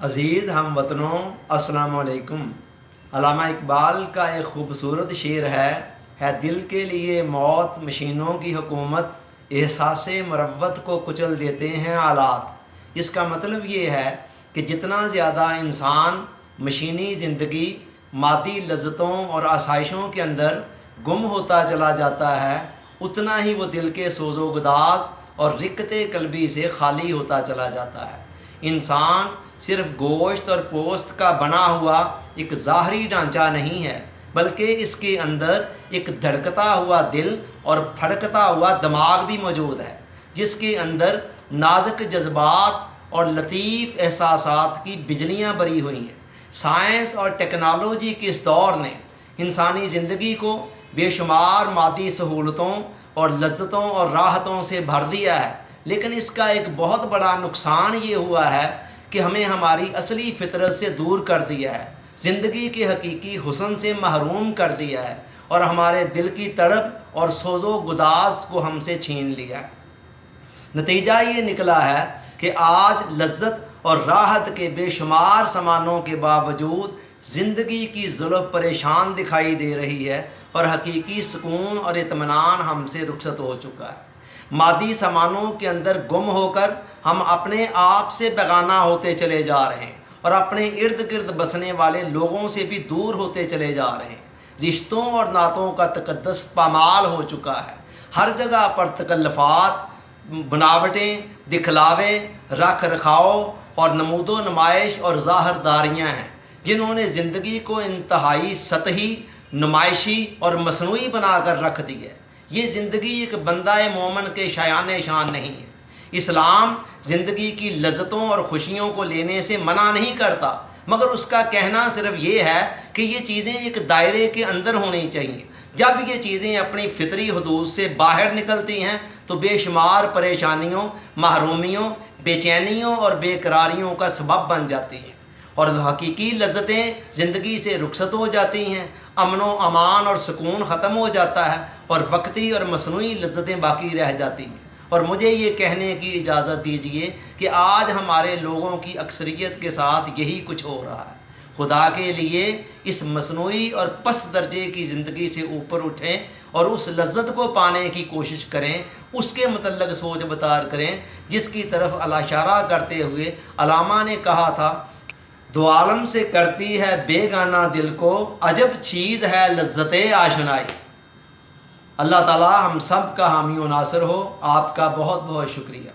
अज़ीज़ हम वतनों, अस्सलाम वालेकुम। अल्लामा इकबाल का एक ख़ूबसूरत शेर है दिल के लिए मौत मशीनों की हुकूमत, एहसासे मरवत को कुचल देते हैं आलात। इसका मतलब ये है कि जितना ज़्यादा इंसान मशीनी ज़िंदगी, मादी लज्जतों और आसाइशों के अंदर गुम होता चला जाता है, उतना ही वो दिल के सोज़ो गुदाज और रिक्कते कल्बी से खाली होता चला जाता है। इंसान सिर्फ गोश्त और पोस्त का बना हुआ एक ज़ाहरी ढांचा नहीं है, बल्कि इसके अंदर एक धड़कता हुआ दिल और फड़कता हुआ दिमाग भी मौजूद है, जिसके अंदर नाजुक जज्बात और लतीफ़ एहसासात की बिजलियाँ भरी हुई हैं। साइंस और टेक्नोलॉजी के इस दौर ने इंसानी ज़िंदगी को बेशुमार मादी सहूलतों और लज्जतों और राहतों से भर दिया है, लेकिन इसका एक बहुत बड़ा नुकसान ये हुआ है कि हमें हमारी असली फितरत से दूर कर दिया है, ज़िंदगी के हकीकी हुस्न से महरूम कर दिया है और हमारे दिल की तड़प और सोज़ो गुदास को हमसे छीन लिया है। नतीजा ये निकला है कि आज लज्जत और राहत के बेशुमार सामानों के बावजूद ज़िंदगी की ज़ुल्फ़ परेशान दिखाई दे रही है और हकीकी सुकून और इत्मीनान हमसे रुखसत हो चुका है। मादी सामानों के अंदर गुम होकर हम अपने आप से बेगाना होते चले जा रहे हैं और अपने इर्द गिर्द बसने वाले लोगों से भी दूर होते चले जा रहे हैं। रिश्तों और नातों का तकद्दस पामाल हो चुका है। हर जगह पर तकल्लुफ़ात, बनावटें, दिखलावे, रख रखाव और नमूदो नुमाइश और ज़ाहरदारियाँ हैं, जिन्होंने ज़िंदगी को इंतहाई सतही, नुमाइशी और मसनूई बनाकर रख दी है। ये ज़िंदगी एक बंदा मोमन के शायान शान नहीं है। इस्लाम ज़िंदगी की लज्जतों और ख़ुशियों को लेने से मना नहीं करता, मगर उसका कहना सिर्फ ये है कि ये चीज़ें एक दायरे के अंदर होनी चाहिए। जब ये चीज़ें अपनी फितरी हदूद से बाहर निकलती हैं तो बेशुमार परेशानियों, महरूमियों, बेचैनियों और बेकरारियों का सबब बन जाती हैं और हकीकी लज्जतें ज़िंदगी से रुखसत हो जाती हैं। अमन व अमान और सुकून ख़त्म हो जाता है और वक्ती और मसनूई लज्जतें बाकी रह जाती हैं। और मुझे ये कहने की इजाज़त दीजिए कि आज हमारे लोगों की अक्सरियत के साथ यही कुछ हो रहा है। खुदा के लिए इस मसनूई और पस्त दर्जे की ज़िंदगी से ऊपर उठें और उस लज्जत को पाने की कोशिश करें, उसके मतलब सोच बता करें जिसकी तरफ इशारा करते हुए अलामा ने कहा था, दो आलम से करती है बेगाना दिल को, अजब चीज़ है लज्जते आशनाई। अल्लाह ताला हम सब का हामी व नासिर हो। आपका बहुत बहुत शुक्रिया।